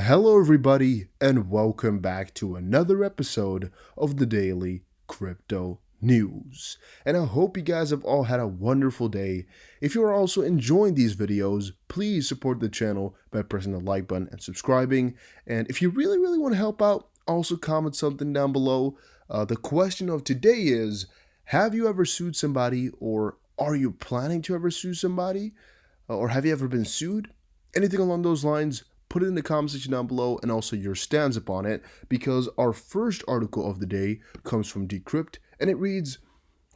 Hello, everybody, and welcome back to another episode of the Daily Crypto News. And I hope you guys have all had a wonderful day. If you are also enjoying these videos, please support the channel by pressing the like button and subscribing. And if you really want to help out, also comment something down below. The question of today is, have you ever sued somebody, or are you planning to ever sue somebody? Or have you ever been sued? Anything along those lines, put it in the comment section down below, and also your stance upon it, because our first article of the day comes from Decrypt, and it reads,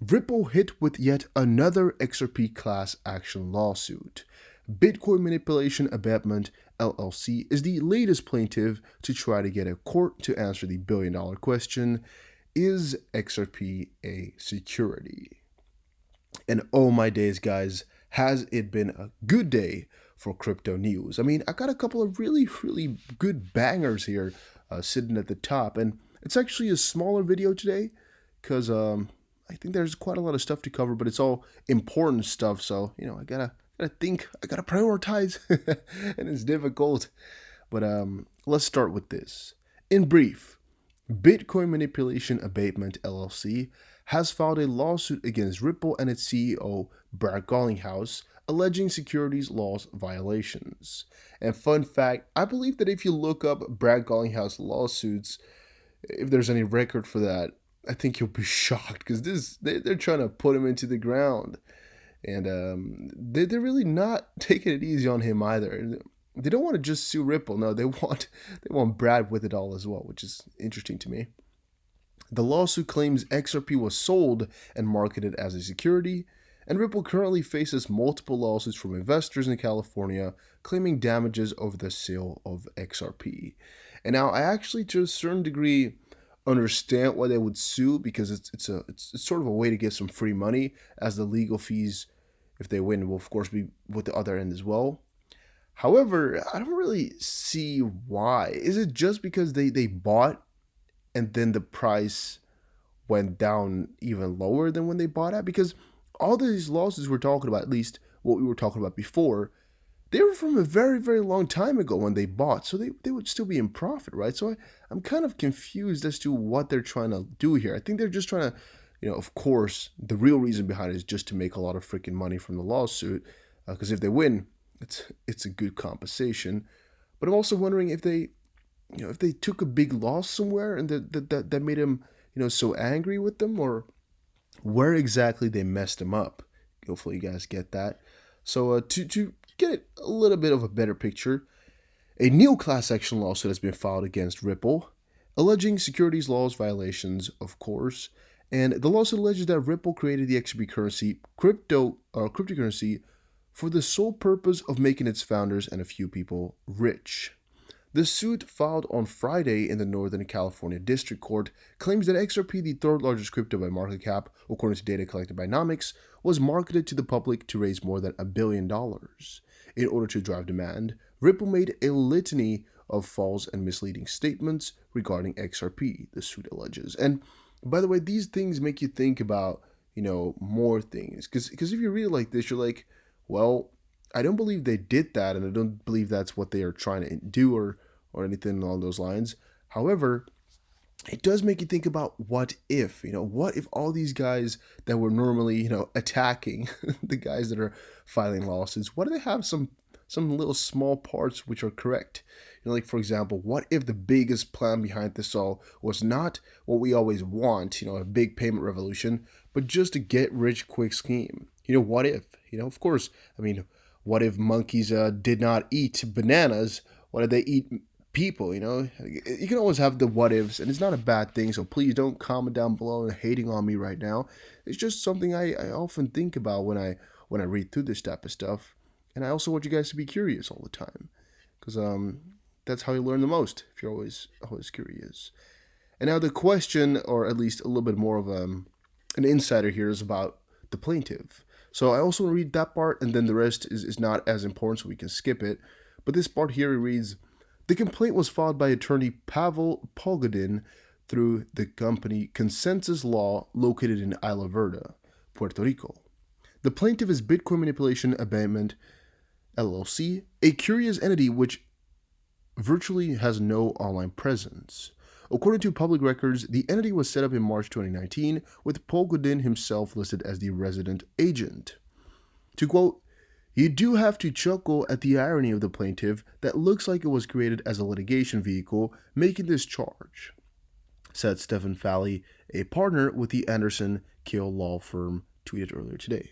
Ripple hit with yet another XRP class action lawsuit. Bitcoin Manipulation Abatement LLC is the latest plaintiff to try to get a court to answer the billion-dollar question, is XRP a security? And oh my days, guys, has it been a good day for crypto news. I mean, I got a couple of really good bangers here sitting at the top, and it's actually a smaller video today because I think there's quite a lot of stuff to cover, but it's all important stuff, so I gotta think, I gotta prioritize, and it's difficult. But let's start with this. In brief, Bitcoin Manipulation Abatement LLC has filed a lawsuit against Ripple and its CEO, Brad Garlinghouse, alleging securities laws violations. And fun fact, I believe that if you look up Brad Garlinghouse lawsuits, if there's any record for that, I think you'll be shocked, because they're trying to put him into the ground. And they're really not taking it easy on him either. They don't want to just sue Ripple. No, they want Brad with it all as well, which is interesting to me. The lawsuit claims XRP was sold and marketed as a security, and Ripple currently faces multiple lawsuits from investors in California claiming damages over the sale of XRP. And now I actually, to a certain degree, understand why they would sue, because it's sort of a way to get some free money, as the legal fees, if they win, will of course be with the other end as well. However, I don't really see why. Is it just because they bought and then the price went down even lower than when they bought at? Because all these losses we're talking about, at least what we were talking about before, they were from a very long time ago when they bought, so they would still be in profit, right? So I'm kind of confused as to what they're trying to do here. I think they're just trying to, of course, the real reason behind it is just to make a lot of freaking money from the lawsuit, because if they win, it's a good compensation. But I'm also wondering if they took a big loss somewhere and that made them, so angry with them, or where exactly they messed them up. Hopefully you guys get that. So to get a little bit of a better picture, a new class action lawsuit has been filed against Ripple, alleging securities laws violations, of course. And the lawsuit alleges that Ripple created the XRP cryptocurrency for the sole purpose of making its founders and a few people rich. The suit, filed on Friday in the Northern California District Court, claims that XRP, the third largest crypto by market cap, according to data collected by Nomics, was marketed to the public to raise more than $1 billion. In order to drive demand, Ripple made a litany of false and misleading statements regarding XRP, the suit alleges. And by the way, these things make you think about, more things. Because if you read it like this, you're like, well, I don't believe they did that, and I don't believe that's what they are trying to do or anything along those lines. However, it does make you think about what if, what if all these guys that were normally, attacking the guys that are filing lawsuits, what if they have some little small parts which are correct? Like, for example, what if the biggest plan behind this all was not what we always want, a big payment revolution, but just a get rich quick scheme? What if, of course, I mean, what if monkeys did not eat bananas? What if they eat people? You can always have the what ifs, and it's not a bad thing. So please don't comment down below and hating on me right now. It's just something I often think about when I read through this type of stuff, and I also want you guys to be curious all the time, because that's how you learn the most, if you're always curious. And now the question, or at least a little bit more of an insider here, is about the plaintiff. So I also want to read that part, and then the rest is not as important, so we can skip it. But this part here reads, the complaint was filed by attorney Pavel Pogodin through the company Consensus Law, located in Isla Verde, Puerto Rico. The plaintiff is Bitcoin Manipulation Abatement LLC, a curious entity which virtually has no online presence. According to public records, the entity was set up in March 2019 with Polkadin himself listed as the resident agent. To quote, "You do have to chuckle at the irony of the plaintiff that looks like it was created as a litigation vehicle making this charge," said Stephen Falley, a partner with the Anderson Kill law firm, tweeted earlier today.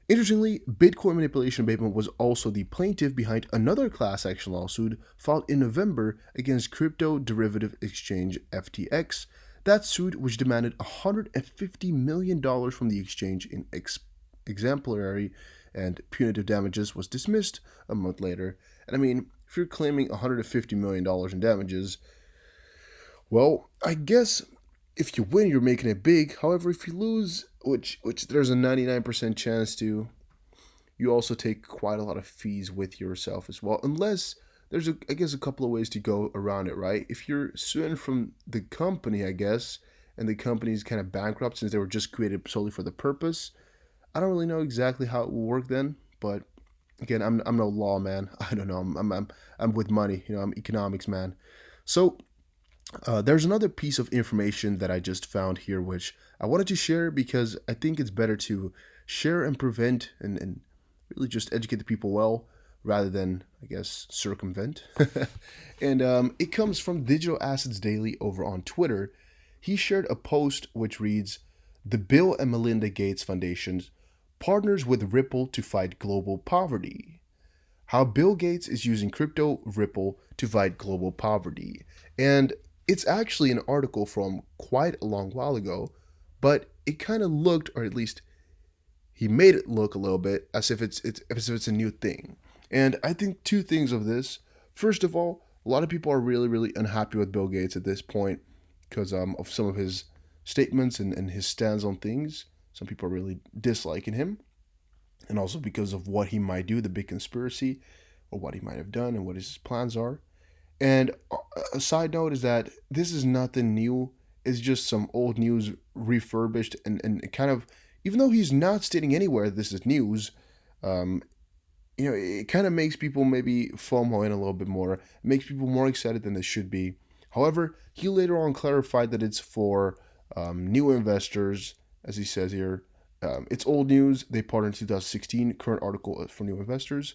Interestingly, Bitcoin manipulation abatement was also the plaintiff behind another class action lawsuit filed in November against crypto derivative exchange FTX. That suit, which demanded $150 million from the exchange in exemplary and punitive damages, was dismissed a month later. And I mean, if you're claiming $150 million in damages, well, I guess if you win, you're making it big. However, if you lose, which there's a 99% chance to, you also take quite a lot of fees with yourself as well. Unless there's, I guess, a couple of ways to go around it, right? If you're suing from the company, I guess, and the company's kind of bankrupt since they were just created solely for the purpose, I don't really know exactly how it will work then. But again, I'm no law man. I don't know. I'm with money. I'm economics man. So there's another piece of information that I just found here, which I wanted to share because I think it's better to share and prevent and really just educate the people well rather than, I guess, circumvent. And it comes from Digital Assets Daily over on Twitter. He shared a post which reads, "The Bill and Melinda Gates Foundation partners with Ripple to fight global poverty. How Bill Gates is using crypto Ripple to fight global poverty." And it's actually an article from quite a long while ago, but it kind of looked, or at least he made it look a little bit as if it's a new thing. And I think two things of this. First of all, a lot of people are really, really unhappy with Bill Gates at this point because of some of his statements and his stance on things. Some people are really disliking him. And also because of what he might do, the big conspiracy, or what he might have done and what his plans are. And a side note is that this is nothing new. It's just some old news refurbished and kind of, even though he's not stating anywhere this is news, um, it kind of makes people maybe FOMO in a little bit more. It makes people more excited than they should be. However, he later on clarified that it's for new investors, as he says here. It's old news. They partnered in 2016. Current article for new investors.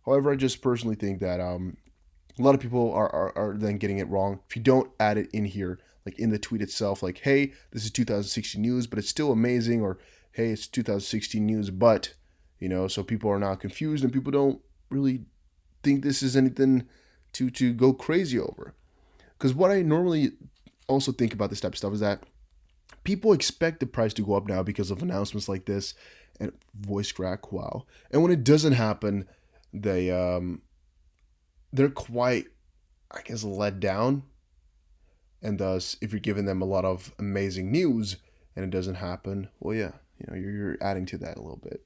However, I just personally think that a lot of people are then getting it wrong. If you don't add it in here, like in the tweet itself, like, hey, this is 2016 news, but it's still amazing, or hey, it's 2016 news, but, so people are not confused and people don't really think this is anything to go crazy over. Because what I normally also think about this type of stuff is that people expect the price to go up now because of announcements like this and voice crack, wow. And when it doesn't happen, they're quite, I guess, let down. And thus, if you're giving them a lot of amazing news and it doesn't happen, well, yeah, you're adding to that a little bit.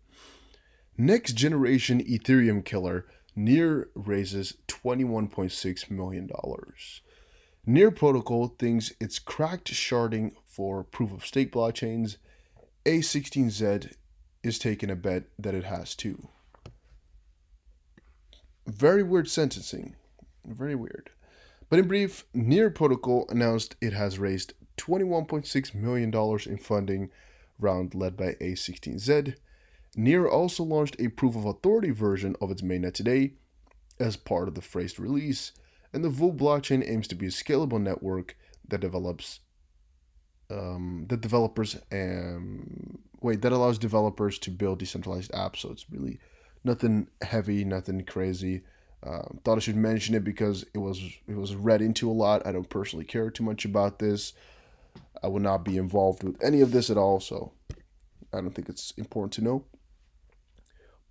Next generation Ethereum killer, Near raises $21.6 million. Near Protocol thinks it's cracked sharding for proof of stake blockchains. A16Z is taking a bet that it has too. Very weird sentencing. Very weird. But in brief, Near Protocol announced it has raised $21.6 million in funding round led by A16Z. Near also launched a proof of authority version of its mainnet today as part of the phrased release, and the Vol blockchain aims to be a scalable network that allows developers to build decentralized apps. So it's really nothing heavy, nothing crazy. Thought I should mention it because it was read into a lot. I don't personally care too much about this. I will not be involved with any of this at all, so I don't think it's important to know.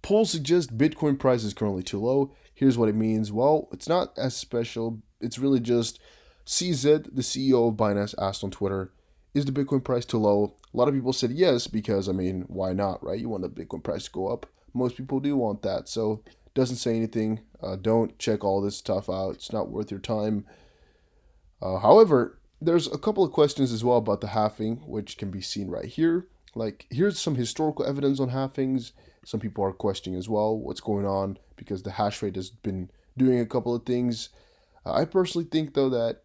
Polls suggest Bitcoin price is currently too low. Here's what it means. Well, it's not as special. It's really just CZ, the CEO of Binance, asked on Twitter, is the Bitcoin price too low? A lot of people said yes because, why not, right? You want the Bitcoin price to go up. Most people do want that. So doesn't say anything. Don't check all this stuff out. It's not worth your time. However, there's a couple of questions as well about the halving, which can be seen right here. Like, here's some historical evidence on halvings. Some people are questioning as well what's going on because the hash rate has been doing a couple of things. I personally think, though, that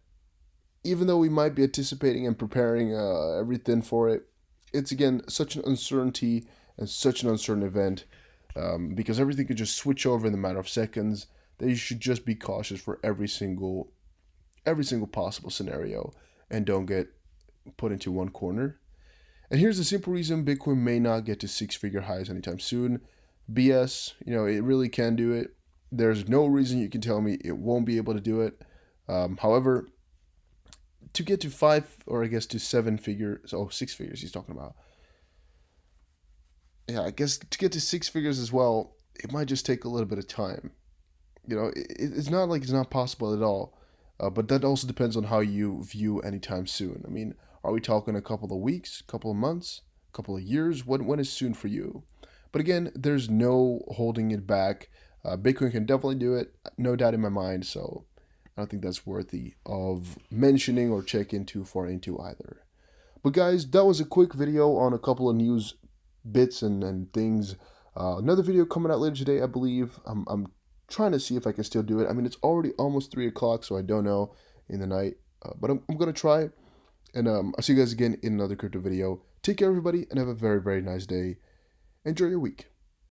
even though we might be anticipating and preparing everything for it, it's again such an uncertainty and such an uncertain event, because everything could just switch over in the matter of seconds. That you should just be cautious for every single possible scenario and don't get put into one corner. And here's the simple reason Bitcoin may not get to six-figure highs anytime soon. BS, it really can do it. There's no reason you can tell me it won't be able to do it. However, to get to five, or I guess to seven figures, six figures he's talking about. Yeah, I guess to get to six figures as well, it might just take a little bit of time. It's not like it's not possible at all. But that also depends on how you view anytime soon. I mean, are we talking a couple of weeks, couple of months, couple of years? When is soon for you? But again, there's no holding it back. Bitcoin can definitely do it, no doubt in my mind. So I don't think that's worthy of mentioning or checking too far into either. But guys, that was a quick video on a couple of news bits and things. Another video coming out later today, I believe. I'm trying to see if I can still do it. I mean, it's already almost 3 o'clock, so I don't know in the night. But I'm going to try. And I'll see you guys again in another crypto video. Take care, everybody, and have a very, very nice day. Enjoy your week.